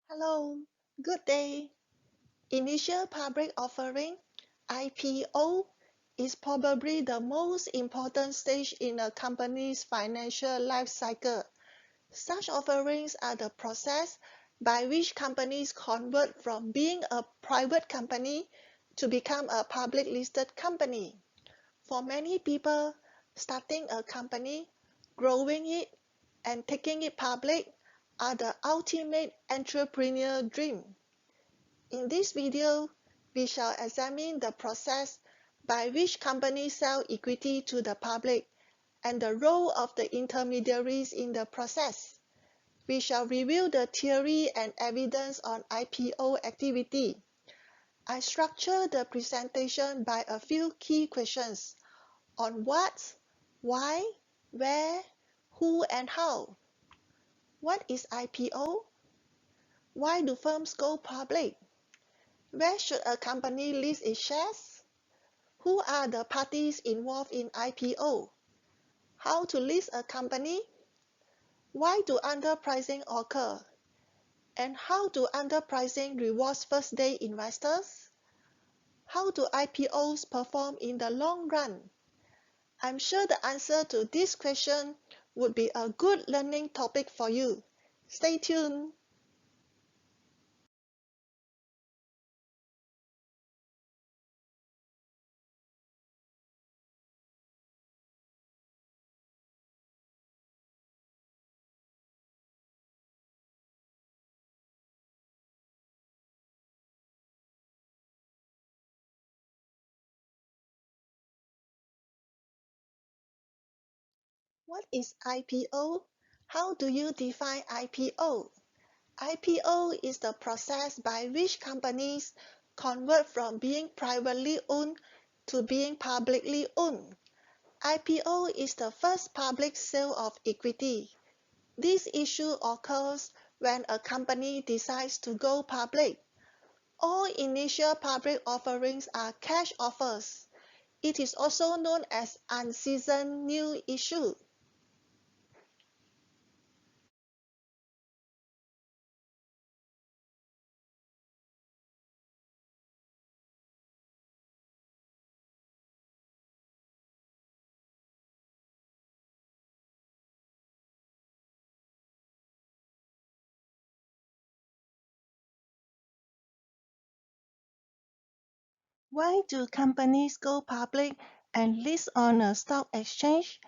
Hello, good day. Initial public offering (IPO) is probably the most important stage in a company's financial life cycle. Such offerings are the process by which companies convert from being a private company to become a public listed company. For many people, starting a company, growing it, and taking it public are the ultimate entrepreneurial dream. In this video, we shall examine the process by which companies sell equity to the public and the role of the intermediaries in the process. We shall review the theory and evidence on IPO activity. I structure the presentation by a few key questions on what, why, where, who, and how. What is IPO? Why do firms go public? Where should a company list its shares? Who are the parties involved in IPO? How to list a company? Why do underpricing occur? And how do underpricing rewards first-day investors? How do IPOs perform in the long run? I'm sure the answer to this question would be a good learning topic for you. Stay tuned. What is IPO? How do you define IPO? IPO is the process by which companies convert from being privately owned to being publicly owned. IPO is the first public sale of equity. This issue occurs when a company decides to go public. All initial public offerings are cash offers. It is also known as unseasoned new issue. Why do companies go public and list on a stock exchange?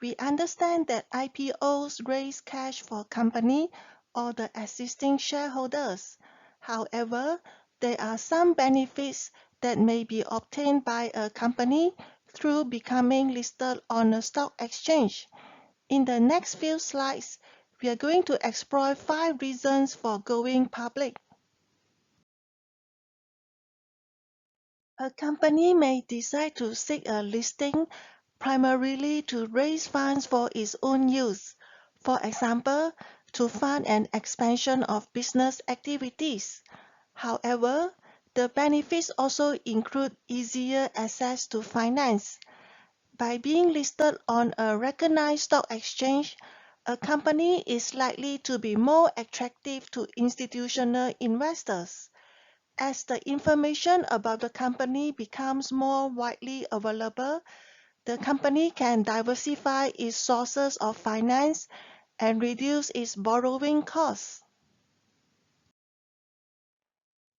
We understand that IPOs raise cash for company or the existing shareholders. However, there are some benefits that may be obtained by a company through becoming listed on a stock exchange. In the next few slides, we are going to explore 5 reasons for going public. A company may decide to seek a listing primarily to raise funds for its own use, for example, to fund an expansion of business activities. However, the benefits also include easier access to finance. By being listed on a recognized stock exchange, a company is likely to be more attractive to institutional investors. As the information about the company becomes more widely available, the company can diversify its sources of finance and reduce its borrowing costs.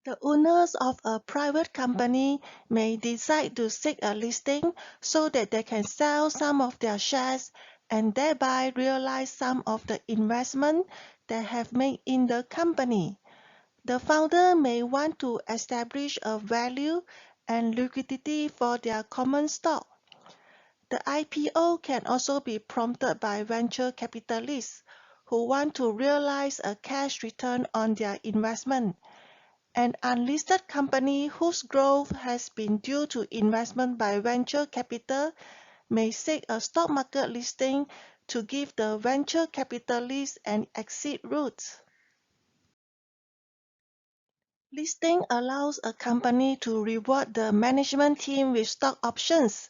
The owners of a private company may decide to seek a listing so that they can sell some of their shares and thereby realize some of the investment they have made in the company. The founder may want to establish a value and liquidity for their common stock. The IPO can also be prompted by venture capitalists who want to realize a cash return on their investment. An unlisted company whose growth has been due to investment by venture capital may seek a stock market listing to give the venture capitalists an exit route. Listing allows a company to reward the management team with stock options.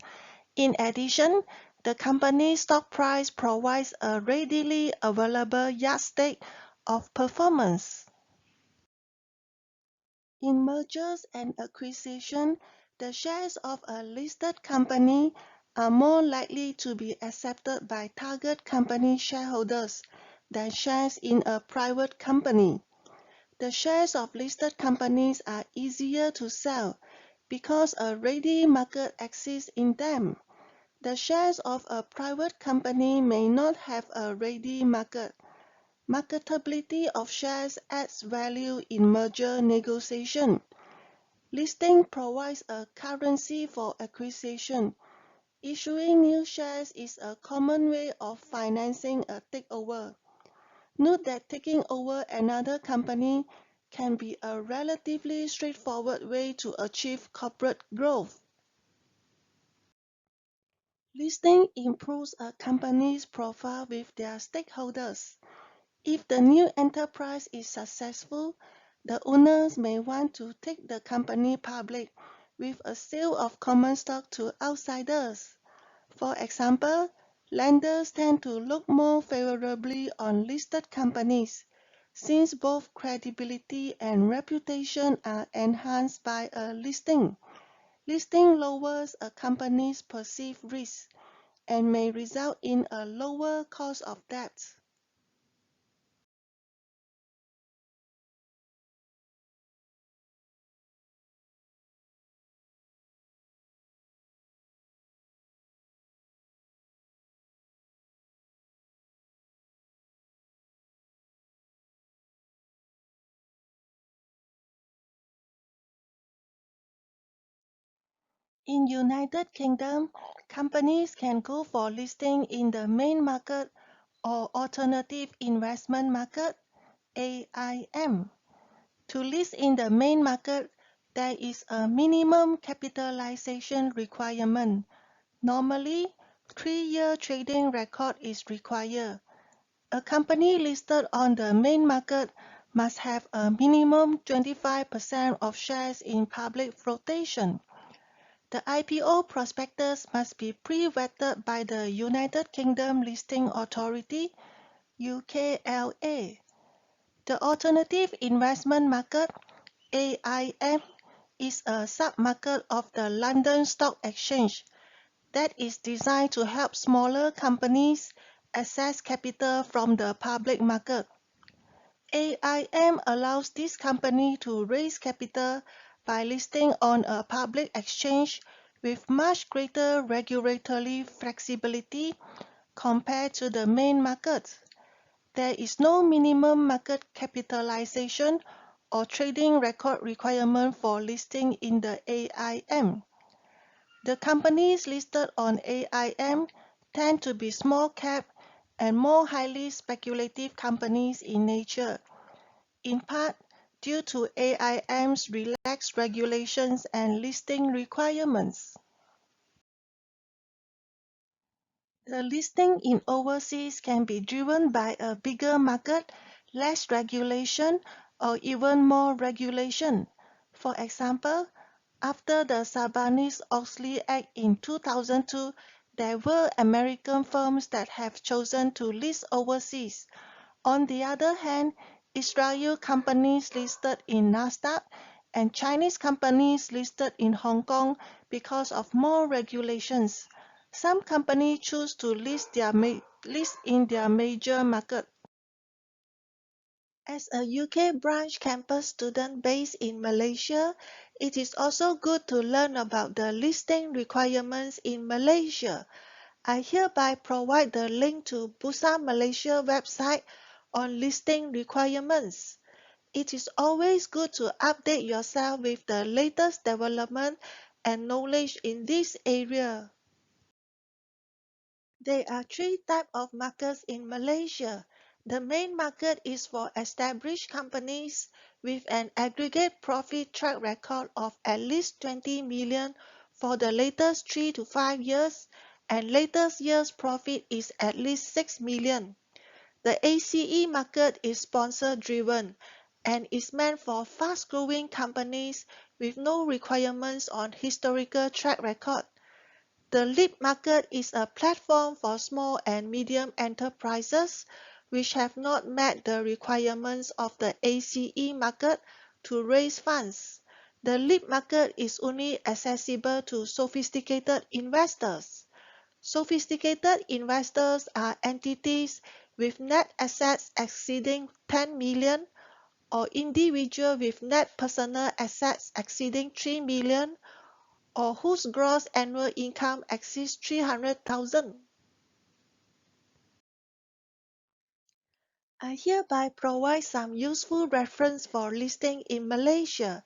In addition, the company's stock price provides a readily available yardstick of performance. In mergers and acquisitions, the shares of a listed company are more likely to be accepted by target company shareholders than shares in a private company. The shares of listed companies are easier to sell because a ready market exists in them. The shares of a private company may not have a ready market. Marketability of shares adds value in merger negotiation. Listing provides a currency for acquisition. Issuing new shares is a common way of financing a takeover. Note that taking over another company can be a relatively straightforward way to achieve corporate growth. Listing improves a company's profile with their stakeholders. If the new enterprise is successful, the owners may want to take the company public with a sale of common stock to outsiders. For example, lenders tend to look more favorably on listed companies since both credibility and reputation are enhanced by a listing. Listing lowers a company's perceived risk and may result in a lower cost of debt. In United Kingdom, companies can go for listing in the main market or alternative investment market (AIM). To list in the main market, there is a minimum capitalization requirement. Normally, 3-year trading record is required. A company listed on the main market must have a minimum 25% of shares in public flotation. The IPO prospectus must be pre-vetted by the United Kingdom Listing Authority (UKLA). The alternative investment market (AIM) is a sub-market of the London Stock Exchange that is designed to help smaller companies access capital from the public market. AIM allows this company to raise capital by listing on a public exchange with much greater regulatory flexibility compared to the main market. There is no minimum market capitalization or trading record requirement for listing in the AIM. The companies listed on AIM tend to be small cap and more highly speculative companies in nature, in part due to AIM's relaxed regulations and listing requirements. The listing in overseas can be driven by a bigger market, less regulation, or even more regulation. For example, after the Sarbanes-Oxley Act in 2002, there were American firms that have chosen to list overseas. On the other hand, Israeli companies listed in Nasdaq and Chinese companies listed in Hong Kong because of more regulations. Some companies choose to list in their major market. As a UK branch campus student based in Malaysia, it is also good to learn about the listing requirements in Malaysia. I hereby provide the link to Bursa Malaysia website on listing requirements. It is always good to update yourself with the latest development and knowledge in this area. There are three types of markets in Malaysia. The main market is for established companies with an aggregate profit track record of at least 20 million for the latest 3 to 5 years, and latest year's profit is at least 6 million. The ACE market is sponsor-driven and is meant for fast-growing companies with no requirements on historical track record. The LEAP market is a platform for small and medium enterprises which have not met the requirements of the ACE market to raise funds. The LIP market is only accessible to sophisticated investors. Sophisticated investors are entities with net assets exceeding 10 million or individuals with net personal assets exceeding 3 million or whose gross annual income exceeds 300,000. I hereby provide some useful reference for listing in Malaysia.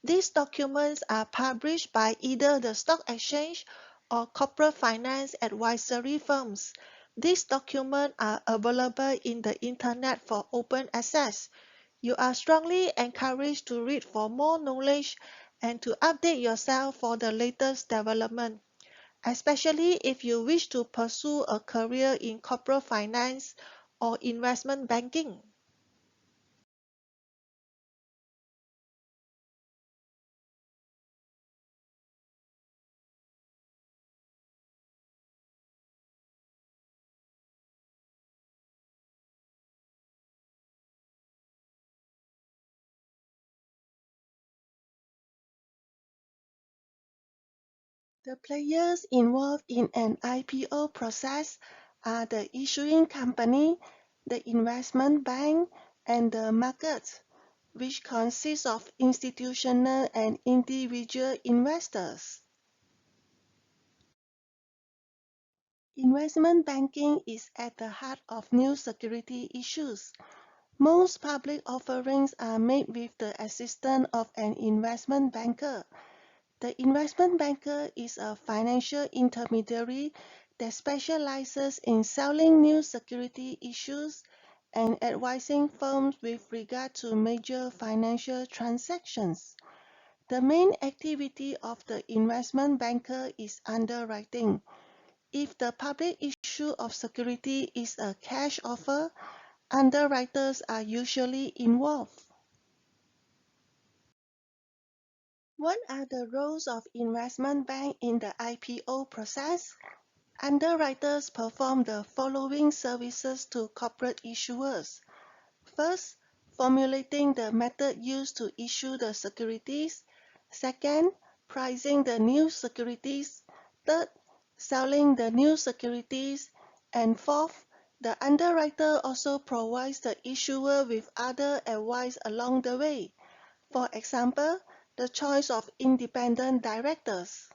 These documents are published by either the stock exchange or corporate finance advisory firms. These documents are available in the internet for open access. You are strongly encouraged to read for more knowledge and to update yourself for the latest development, especially if you wish to pursue a career in corporate finance or investment banking. The players involved in an IPO process are the issuing company, the investment bank, and the market, which consists of institutional and individual investors. Investment banking is at the heart of new security issues. Most public offerings are made with the assistance of an investment banker. The investment banker is a financial intermediary that specializes in selling new security issues and advising firms with regard to major financial transactions. The main activity of the investment banker is underwriting. If the public issue of security is a cash offer, underwriters are usually involved. What are the roles of investment bank in the IPO process? Underwriters perform the following services to corporate issuers. First, formulating the method used to issue the securities. Second, pricing the new securities. Third, selling the new securities. And fourth, the underwriter also provides the issuer with other advice along the way. For example, the choice of independent directors.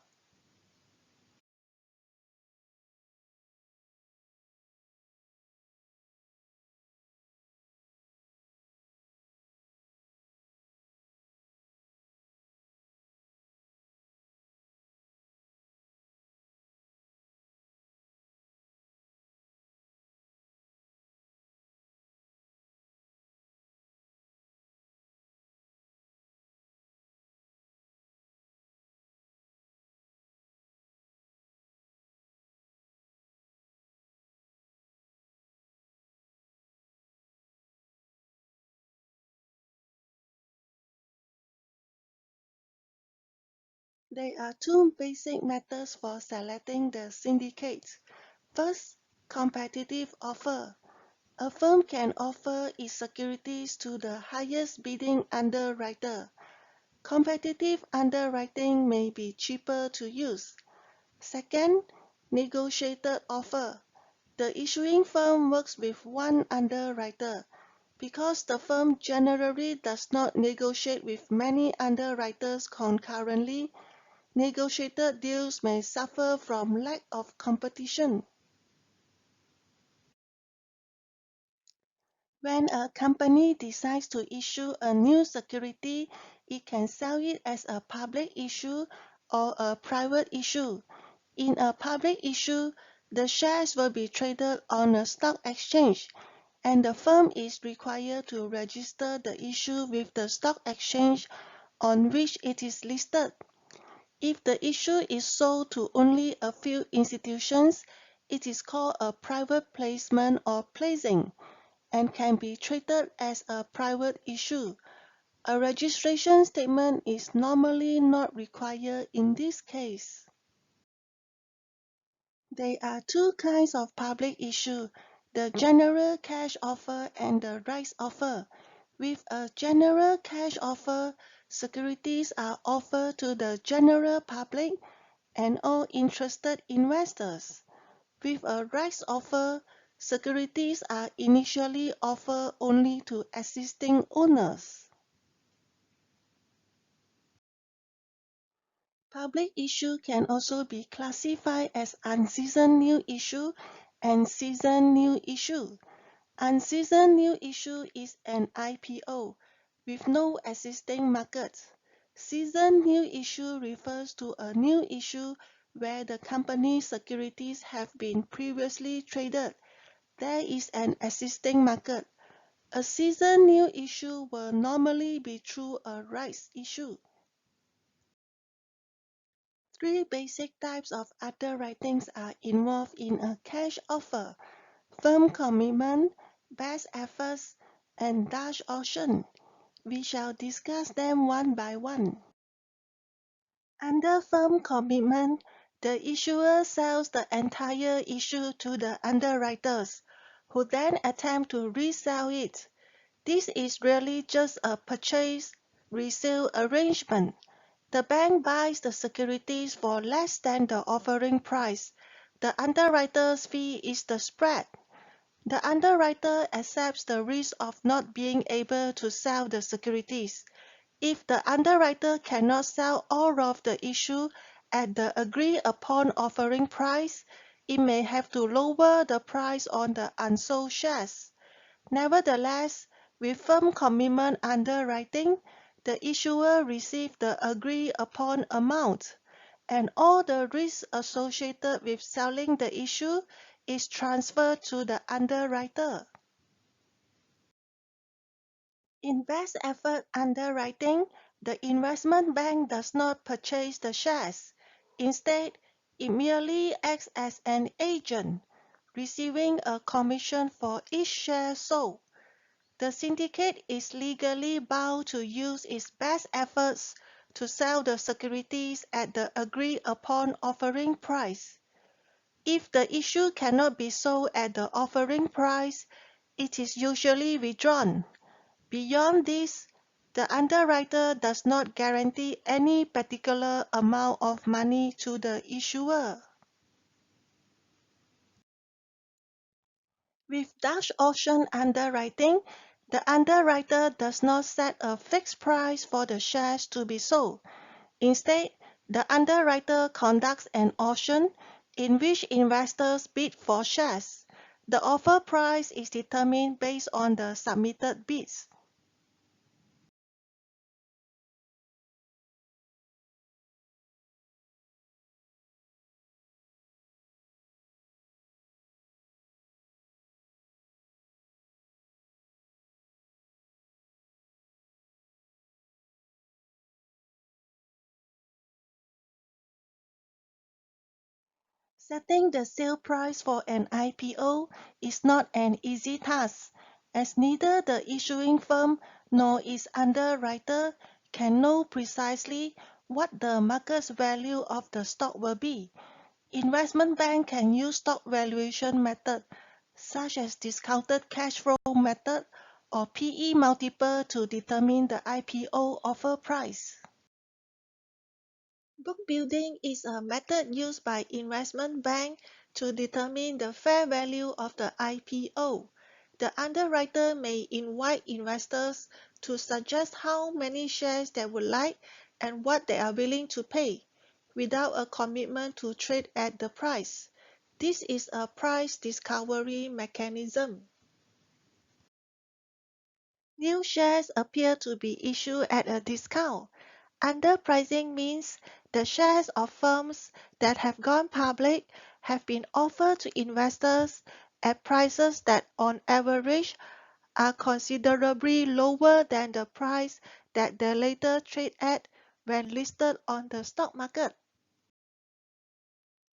There are two basic methods for selecting the syndicates. First, competitive offer. A firm can offer its securities to the highest bidding underwriter. Competitive underwriting may be cheaper to use. Second, negotiated offer. The issuing firm works with one underwriter. Because the firm generally does not negotiate with many underwriters concurrently, negotiated deals may suffer from lack of competition. When a company decides to issue a new security, it can sell it as a public issue or a private issue. In a public issue, the shares will be traded on a stock exchange, and the firm is required to register the issue with the stock exchange on which it is listed. If the issue is sold to only a few institutions, it is called a private placement or placing, and can be treated as a private issue. A registration statement is normally not required in this case. There are two kinds of public issue, the general cash offer and the rights offer. With a general cash offer, securities are offered to the general public and all interested investors. With a rights offer, securities are initially offered only to existing owners. Public issue can also be classified as unseasoned new issue and seasoned new issue. Unseasoned new issue is an IPO with no existing market. Seasoned new issue refers to a new issue where the company's securities have been previously traded. There is an existing market. A seasoned new issue will normally be through a rights issue. Three basic types of underwritings are involved in a cash offer: firm commitment, best efforts, and Dutch auction. We shall discuss them one by one. Under firm commitment, the issuer sells the entire issue to the underwriters, who then attempt to resell it. This is really just a purchase-resale arrangement. The bank buys the securities for less than the offering price. The underwriter's fee is the spread. The underwriter accepts the risk of not being able to sell the securities. If the underwriter cannot sell all of the issue at the agreed upon offering price, it may have to lower the price on the unsold shares. Nevertheless, with firm commitment underwriting, the issuer receives the agreed upon amount, and all the risk associated with selling the issue is transferred to the underwriter. In best effort underwriting, the investment bank does not purchase the shares. Instead, it merely acts as an agent, receiving a commission for each share sold. The syndicate is legally bound to use its best efforts to sell the securities at the agreed upon offering price. If the issue cannot be sold at the offering price, it is usually withdrawn. Beyond this, the underwriter does not guarantee any particular amount of money to the issuer. With Dutch auction underwriting, the underwriter does not set a fixed price for the shares to be sold. Instead, the underwriter conducts an auction in which investors bid for shares. The offer price is determined based on the submitted bids. Setting the sale price for an IPO is not an easy task, as neither the issuing firm nor its underwriter can know precisely what the market value of the stock will be. Investment bank can use stock valuation method such as discounted cash flow method or PE multiple to determine the IPO offer price. Book building is a method used by investment bank to determine the fair value of the IPO. The underwriter may invite investors to suggest how many shares they would like and what they are willing to pay, without a commitment to trade at the price. This is a price discovery mechanism. New shares appear to be issued at a discount. Underpricing means the shares of firms that have gone public have been offered to investors at prices that on average are considerably lower than the price that they later trade at when listed on the stock market.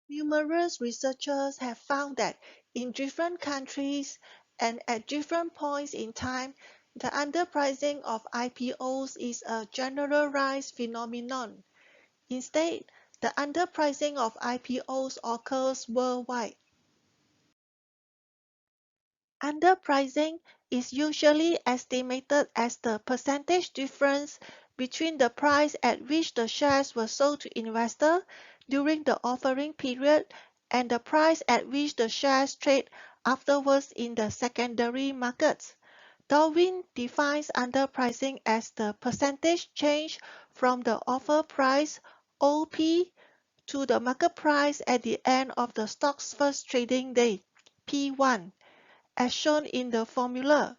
Numerous researchers have found that in different countries and at different points in time, the underpricing of IPOs is a generalized phenomenon. Instead, the underpricing of IPOs occurs worldwide. Underpricing is usually estimated as the percentage difference between the price at which the shares were sold to investors during the offering period and the price at which the shares trade afterwards in the secondary markets. Darwin defines underpricing as the percentage change from the offer price (OP) to the market price at the end of the stock's first trading day (P1), as shown in the formula.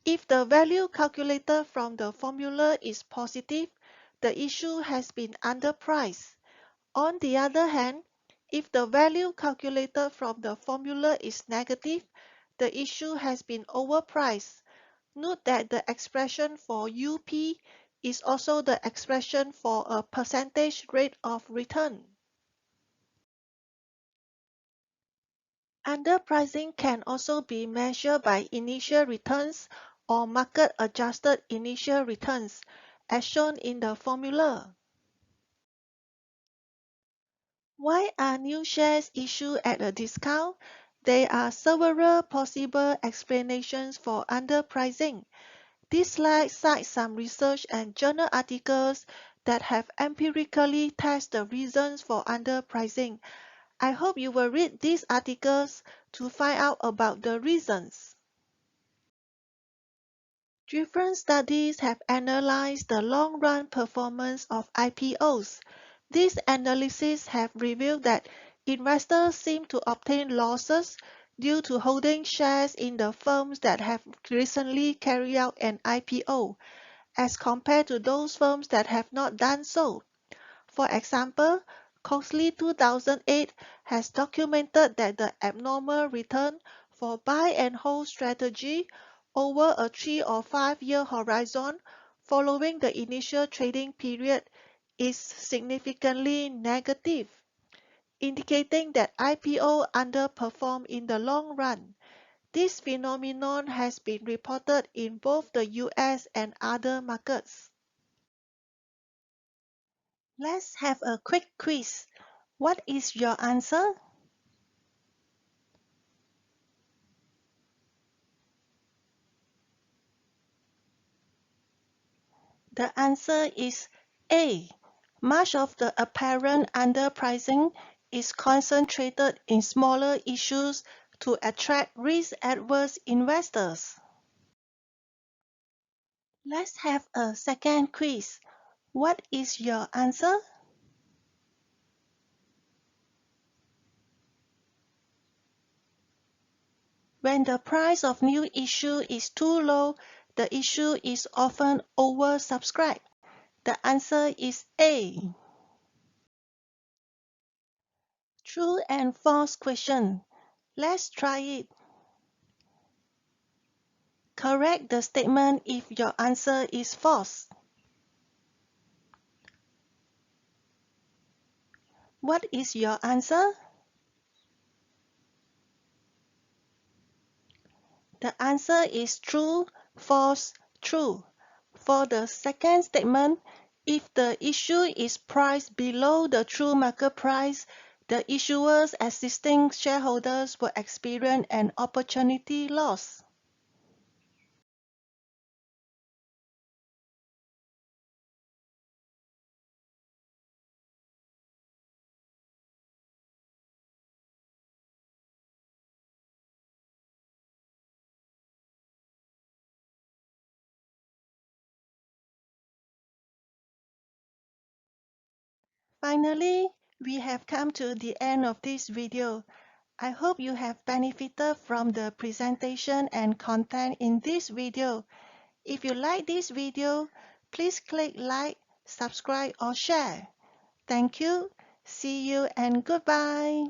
If the value calculated from the formula is positive, the issue has been underpriced. On the other hand, if the value calculated from the formula is negative, the issue has been overpriced. Note that the expression for UP is also the expression for a percentage rate of return. Underpricing can also be measured by initial returns or market-adjusted initial returns, as shown in the formula. Why are new shares issued at a discount? There are several possible explanations for underpricing. This slide cites some research and journal articles that have empirically tested the reasons for underpricing. I hope you will read these articles to find out about the reasons. Different studies have analyzed the long-run performance of IPOs. These analyses have revealed that investors seem to obtain losses due to holding shares in the firms that have recently carried out an IPO, as compared to those firms that have not done so. For example, Cosley 2008 has documented that the abnormal return for buy and hold strategy over a 3 or 5-year horizon following the initial trading period is significantly negative, indicating that IPO underperform in the long run. This phenomenon has been reported in both the US and other markets. Let's have a quick quiz. What is your answer? The answer is A. Much of the apparent underpricing is concentrated in smaller issues to attract risk-averse investors. Let's have a second quiz. What is your answer? When the price of new issue is too low, the issue is often oversubscribed. The answer is A. True and false question. Let's try it. Correct the statement if your answer is false. What is your answer? The answer is true, false, true. For the second statement, if the issue is priced below the true market price, the issuer's existing shareholders will experience an opportunity loss. Finally, we have come to the end of this video. I hope you have benefited from the presentation and content in this video. If you like this video, please click like, subscribe or share. Thank you, see you and goodbye.